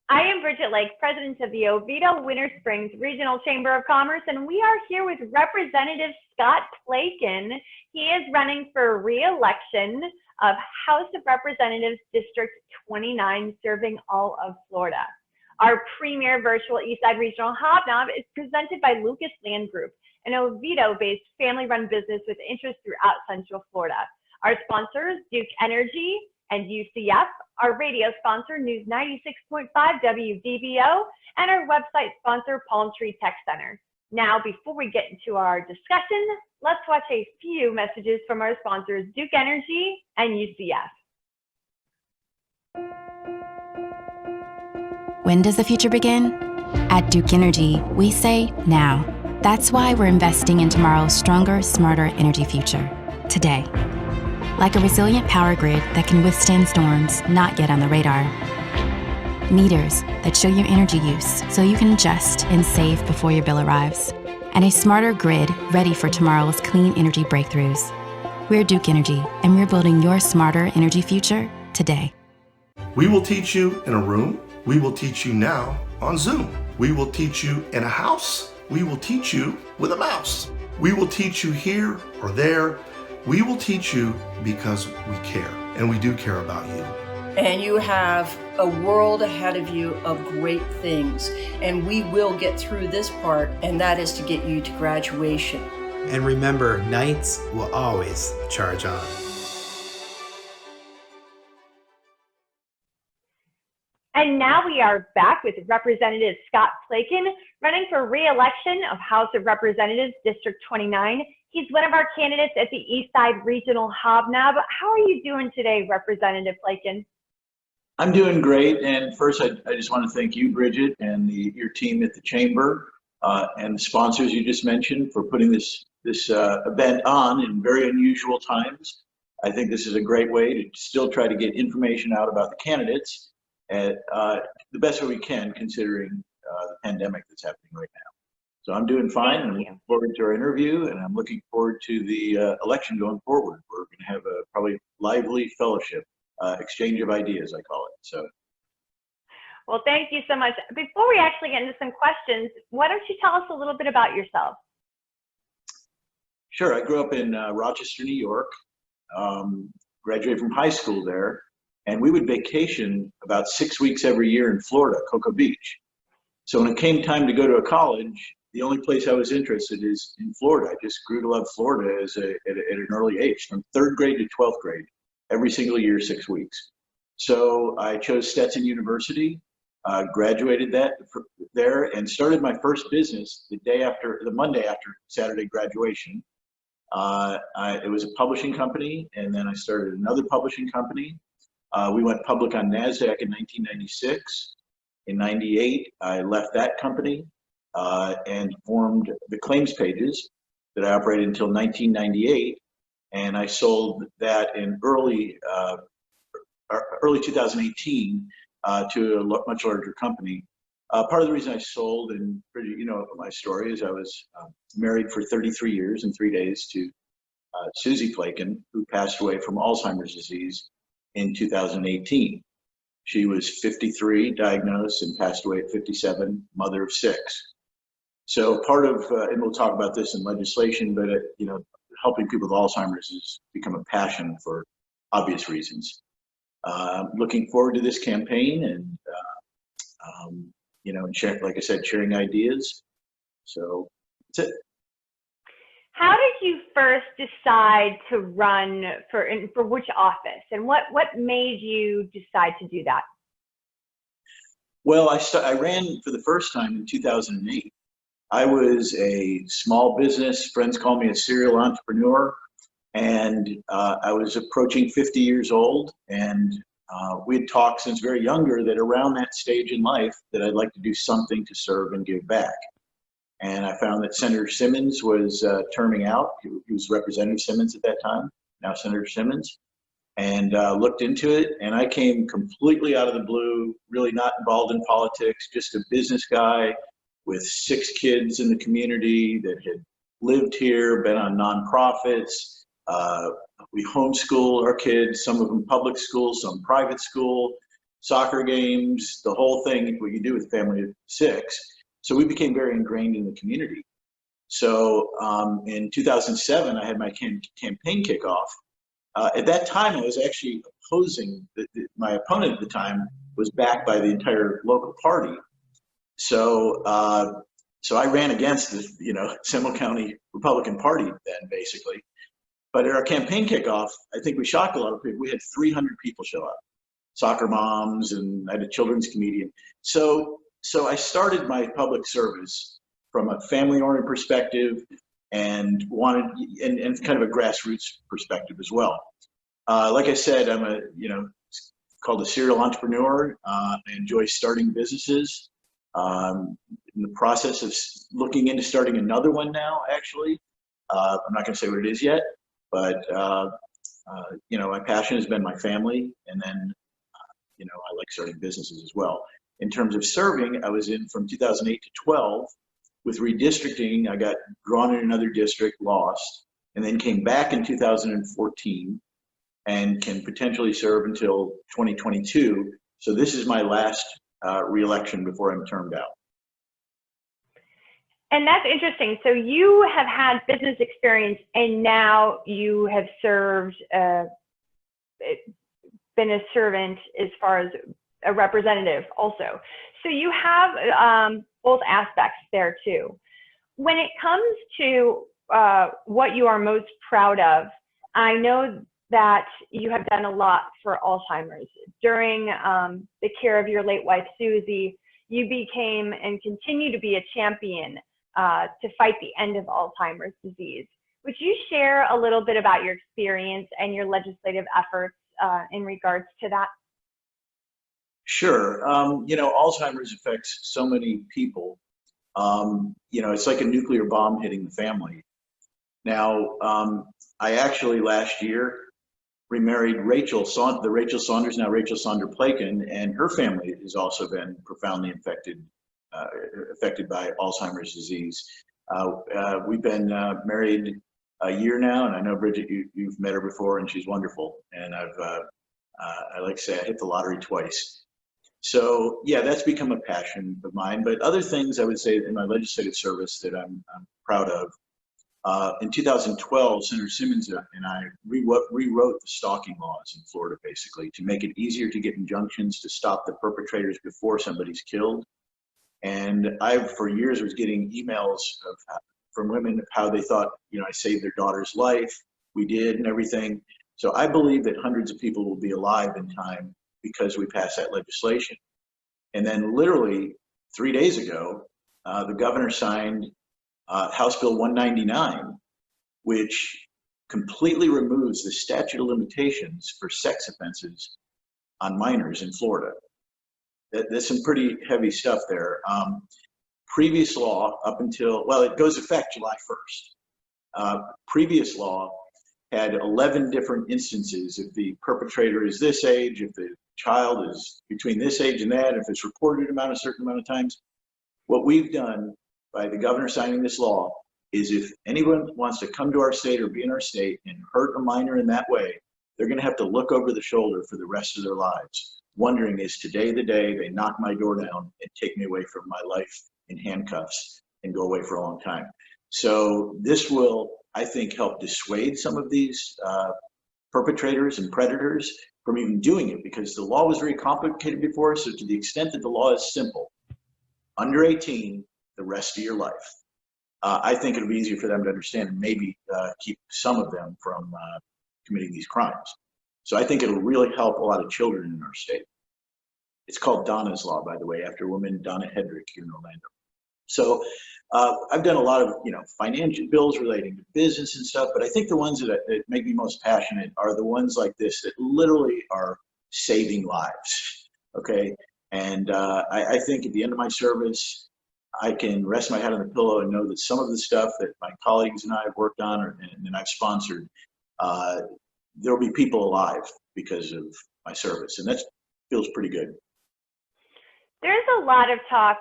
I am Bridget Lake, president of the Oviedo Winter Springs Regional Chamber of Commerce, and we are here with Representative Scott Plakon. He is running for re-election of House of Representatives District 29, serving all of Florida. Our premier virtual Eastside Regional Hob Nob is presented by Lucas Land Group, an Oviedo-based family-run business with interest throughout Central Florida. Our sponsors, Duke Energy and UCF, our radio sponsor, News 96.5 WDBO, and our website sponsor, Palm Tree Tech Center. Now, before we get into our discussion, let's watch a few messages from our sponsors, Duke Energy and UCF. When does the future begin? At Duke Energy, we say now. That's why we're investing in tomorrow's stronger, smarter energy future, today. Like a resilient power grid that can withstand storms not yet on the radar. Meters that show your energy use so you can adjust and save before your bill arrives. And a smarter grid ready for tomorrow's clean energy breakthroughs. We're Duke Energy, and we're building your smarter energy future today. We will teach you in a room. We will teach you now on Zoom. We will teach you in a house. We will teach you with a mouse. We will teach you here or there. We will teach you because we care, and we do care about you. And you have a world ahead of you of great things, and we will get through this part, and that is to get you to graduation. And remember, Knights will always charge on. And now we are back with Representative Scott Plakon, running for re-election of House of Representatives District 29. He's one of our candidates at the Eastside Regional Hob Nob. How are you doing today, Representative Plakon? I'm doing great. And first, I just want to thank you, Bridget, and your team at the Chamber and the sponsors you just mentioned for putting this event on in very unusual times. I think this is a great way to still try to get information out about the candidates at the best way we can, considering the pandemic that's happening right now. So I'm doing fine, and I'm looking forward to our interview, and I'm looking forward to the election going forward. We're going to have a probably lively fellowship, exchange of ideas, I call it. So, well, thank you so much. Before we actually get into some questions, why don't you tell us a little bit about yourself? Sure. I grew up in Rochester, New York, graduated from high school there, and we would vacation about 6 weeks every year in Florida, Cocoa Beach. So when it came time to go to a college, the only place I was interested is in Florida. I just grew to love Florida at an early age, from 3rd grade to 12th grade, every single year, 6 weeks. So I chose Stetson University, graduated there, and started my first business the Monday after Saturday graduation. It was a publishing company, and then I started another publishing company. We went public on NASDAQ in 1996. In 98, I left that company and formed the Claims Pages that I operated until 1998. And I sold that in early 2018 to a much larger company. Part of the reason I sold, and you know my story, is I was married for 33 years and 3 days to Susie Plakon, who passed away from Alzheimer's disease in 2018. She was 53, diagnosed, and passed away at 57, mother of 6. So part of, and we'll talk about this in legislation, but you know, helping people with Alzheimer's has become a passion for obvious reasons. Looking forward to this campaign, and you know, and like I said, sharing ideas. So that's it. How did you first decide to run for which office, and what made you decide to do that? Well, I ran for the first time in 2008. I was a small business, friends call me a serial entrepreneur, and I was approaching 50 years old, and we had talked since very younger that around that stage in life that I'd like to do something to serve and give back. And I found that Senator Simmons was terming out. He was Representative Simmons at that time, now Senator Simmons, and looked into it. And I came completely out of the blue, really not involved in politics, just a business guy with 6 kids in the community that had lived here, been on nonprofits. We homeschool our kids, some of them public school, some private school. soccer games, the whole thing, what you do with a family of 6. So we became very ingrained in the community. So in 2007, I had my campaign kickoff. At that time, I was actually opposing, my opponent at the time was backed by the entire local party. So so I ran against the Seminole County Republican Party then, basically. But at our campaign kickoff, I think we shocked a lot of people. We had 300 people show up, soccer moms, and I had a children's comedian. So I started my public service from a family-oriented perspective and and kind of a grassroots perspective as well. Like I said, I'm called a serial entrepreneur. I enjoy starting businesses. In the process of looking into starting another one now, actually. I'm not going to say what it is yet, but my passion has been my family, and then I like starting businesses as well. In terms of serving, I was in from 2008 to 12. With redistricting, I got drawn in another district, lost, and then came back in 2014 and can potentially serve until 2022. So this is my last re-election before I'm termed out. And that's interesting. So you have had business experience, and now you have served, been a servant as far as a representative also. So you have both aspects there too. When it comes to what you are most proud of, I know that you have done a lot for Alzheimer's. During the care of your late wife, Susie, you became and continue to be a champion to fight the end of Alzheimer's disease. Would you share a little bit about your experience and your legislative efforts in regards to that? Sure. Alzheimer's affects so many people. It's like a nuclear bomb hitting the family. Now, I actually last year remarried Rachel Saunders, now Rachel Saunders Plakon, and her family has also been profoundly affected by Alzheimer's disease. We've been married a year now, and I know Bridget, you've met her before, and she's wonderful. And I like to say I hit the lottery twice. So yeah, that's become a passion of mine. But other things I would say in my legislative service that I'm proud of. In 2012, Senator Simmons and I rewrote the stalking laws in Florida, basically, to make it easier to get injunctions to stop the perpetrators before somebody's killed. And I, for years, was getting emails from women of how they thought, I saved their daughter's life. We did, and everything. So I believe that hundreds of people will be alive in time because we passed that legislation. And then literally 3 days ago, the governor signed House Bill 199, which completely removes the statute of limitations for sex offenses on minors in Florida. There's some pretty heavy stuff there. Previous law up until, it goes effect July 1st. Previous law had 11 different instances if the perpetrator is this age, if the child is between this age and that, if it's reported a certain amount of times. What we've done by the governor signing this law is if anyone wants to come to our state or be in our state and hurt a minor in that way, they're going to have to look over the shoulder for the rest of their lives, wondering, is today the day they knock my door down and take me away from my life in handcuffs and go away for a long time? So this will, I think, help dissuade some of these perpetrators and predators from even doing it, because the law was very complicated before. So to the extent that the law is simple, under 18, the rest of your life, I think it'll be easier for them to understand and maybe keep some of them from committing these crimes. So I think it'll really help a lot of children in our state. It's called Donna's Law, by the way, after a woman, Donna Hedrick, here in Orlando. So I've done a lot of financial bills relating to business and stuff, but I think the ones that make me most passionate are the ones like this that literally are saving lives. Okay, and I think at the end of my service, I can rest my head on the pillow and know that some of the stuff that my colleagues and I have worked on and I've sponsored, there'll be people alive because of my service, and that feels pretty good. There's a lot of talk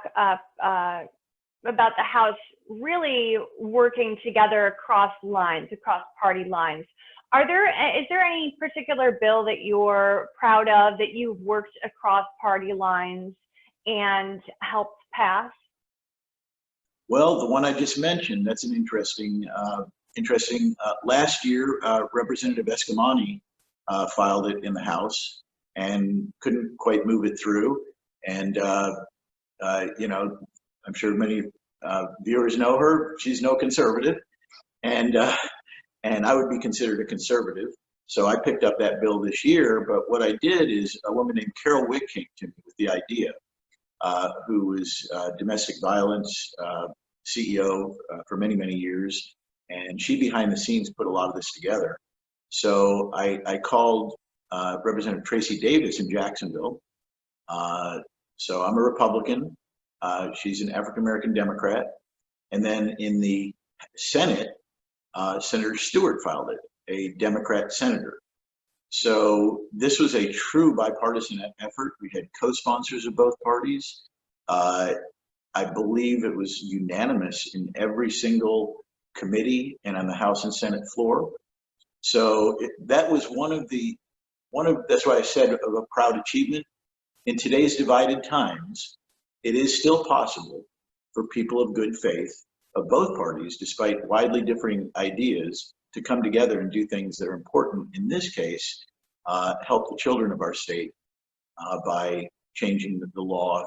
about the House really working together across lines, across party lines, Is there any particular bill that you're proud of that you've worked across party lines and helped pass? Well, the one I just mentioned, that's an interesting. Last year, Representative Escamani filed it in the House and couldn't quite move it through. And I'm sure many viewers know her. She's no conservative, and I would be considered a conservative. So I picked up that bill this year. But what I did is a woman named Carol Wick came to me with the idea, who was domestic violence CEO for many, many years. And she behind the scenes put a lot of this together. So I called Representative Tracy Davis in Jacksonville. So I'm a Republican. She's an African-American Democrat. And then in the Senate, Senator Stewart filed it, a Democrat senator. So this was a true bipartisan effort. We had co-sponsors of both parties. I believe it was unanimous in every single committee and on the House and Senate floor. So that was that's why I said of a proud achievement. In today's divided times, it is still possible for people of good faith of both parties, despite widely differing ideas, to come together and do things that are important. In this case, help the children of our state by changing the law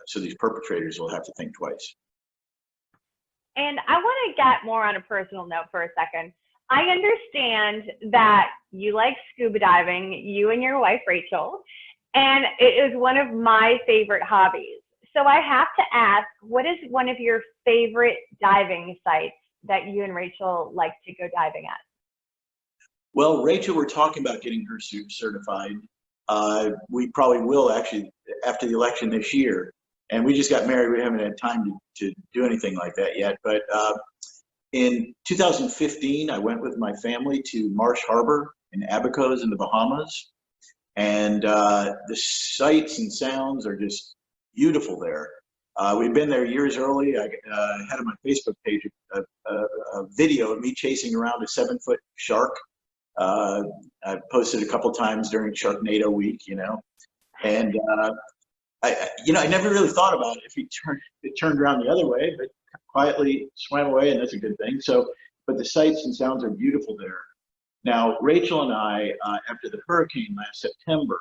so these perpetrators will have to think twice. And I want to get more on a personal note for a second. I understand that you like scuba diving, you and your wife, Rachel, and it is one of my favorite hobbies. So I have to ask, what is one of your favorite diving sites that you and Rachel like to go diving at? Well, Rachel, we're talking about getting her certified. We probably will actually after the election this year. And we just got married. We haven't had time to do anything like that yet. But in 2015, I went with my family to Marsh Harbor in Abacos in the Bahamas. And the sights and sounds are just beautiful there. We've been there years early. I had on my Facebook page a video of me chasing around a 7-foot shark. I posted a couple times during Sharknado week, and I never really thought about it if it turned around the other way, but quietly swam away, and that's a good thing. So, but the sights and sounds are beautiful there. Now, Rachel and I, after the hurricane last September,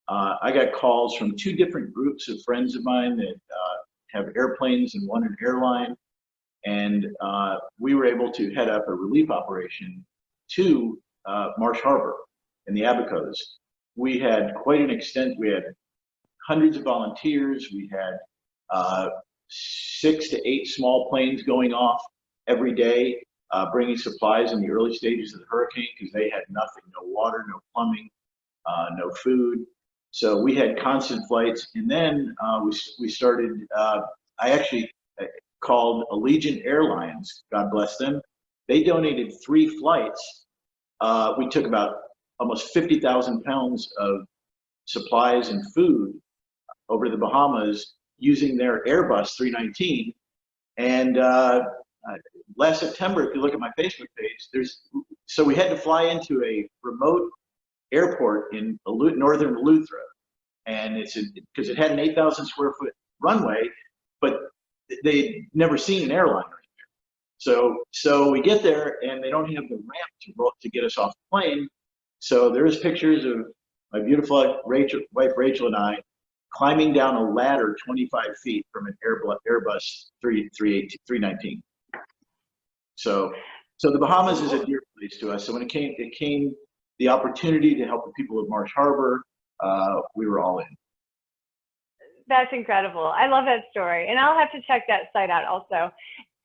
I got calls from 2 different groups of friends of mine that have airplanes and one an airline, and we were able to head up a relief operation to Marsh Harbor in the Abacos. We had quite an extent. We had hundreds of volunteers. We had 6 to 8 small planes going off every day, bringing supplies in the early stages of the hurricane because they had nothing, no water, no plumbing, no food. So we had constant flights. And then we started, I actually called Allegiant Airlines, God bless them. They donated 3 flights. We took about almost 50,000 pounds of supplies and food over the Bahamas using their Airbus 319. And last September, if you look at my Facebook page, so we had to fly into a remote airport in northern Eleuthera. And because it had an 8,000 square foot runway, but they'd never seen an airliner in there. So we get there and they don't have the ramp to get us off the plane. So there's pictures of my beautiful wife Rachel and I climbing down a ladder 25 feet from an Airbus 319. So the Bahamas is a dear place to us. So when it came the opportunity to help the people of Marsh Harbor, we were all in. That's incredible. I love that story. And I'll have to check that site out also.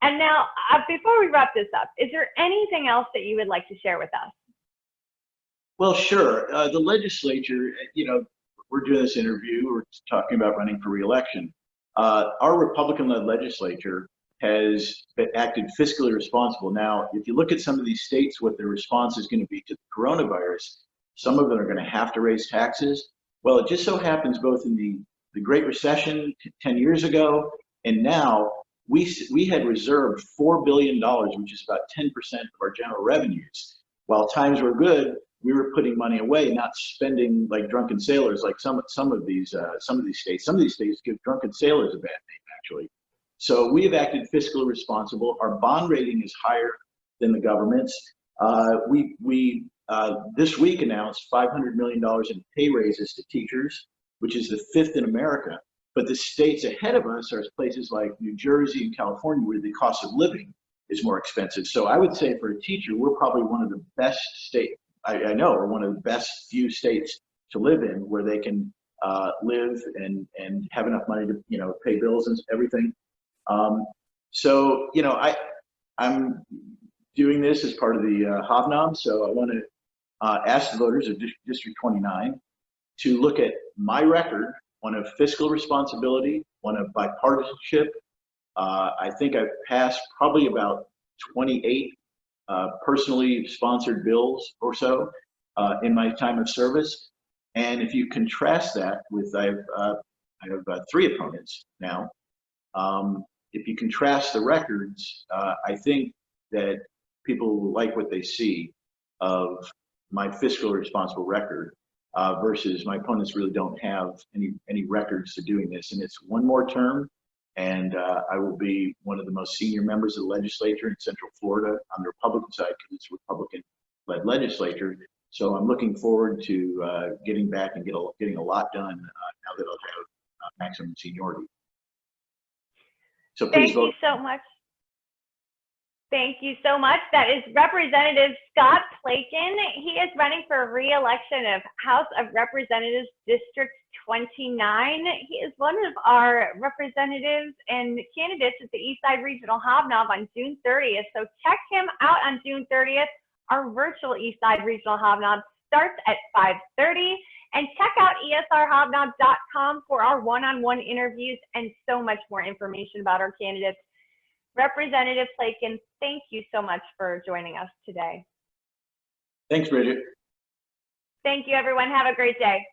And now, before we wrap this up, is there anything else that you would like to share with us? Well, sure. The legislature, we're doing this interview, we're talking about running for re-election. Our Republican-led legislature has acted fiscally responsible. Now, if you look at some of these states, what their response is going to be to the coronavirus, some of them are going to have to raise taxes. Well, it just so happens both in the Great Recession 10 years ago and now, we had reserved $4 billion, which is about 10% of our general revenues, while times were good, we were putting money away, not spending like drunken sailors, like some of these states. Some of these states give drunken sailors a bad name, actually. So we have acted fiscally responsible. Our bond rating is higher than the government's. We this week announced $500 million in pay raises to teachers, which is the 5th in America. But the states ahead of us are places like New Jersey and California, where the cost of living is more expensive. So I would say for a teacher, we're probably one of the best states, I know, or one of the best few states to live in, where they can live and have enough money to, you know, pay bills and everything. So, you know, I'm doing this as part of the Hob Nob. So I want to ask the voters of District 29 to look at my record, one of fiscal responsibility, one of bipartisanship. I think I've passed probably about 28 personally sponsored bills or so in my time of service. And if you contrast that with, I have 3 opponents now. If you contrast the records, I think that people will like what they see of my fiscally responsible record versus my opponents really don't have any records to doing this. And it's one more term, and I will be one of the most senior members of the legislature in Central Florida on the Republican side, because it's a Republican-led legislature. So I'm looking forward to getting back and getting a lot done now that I'll have maximum seniority. So please vote. Thank you so much. Thank you so much. That is Representative Scott Plakon. He is running for re-election of House of Representatives District 29. He is one of our representatives and candidates at the Eastside Regional Hob Nob on June 30th. So check him out on June 30th. Our virtual Eastside Regional Hob Nob starts at 5:30. And check out esrhobnob.com for our one-on-one interviews and so much more information about our candidates. Representative Plakon, thank you so much for joining us today. Thanks, Bridget. Thank you, everyone. Have a great day.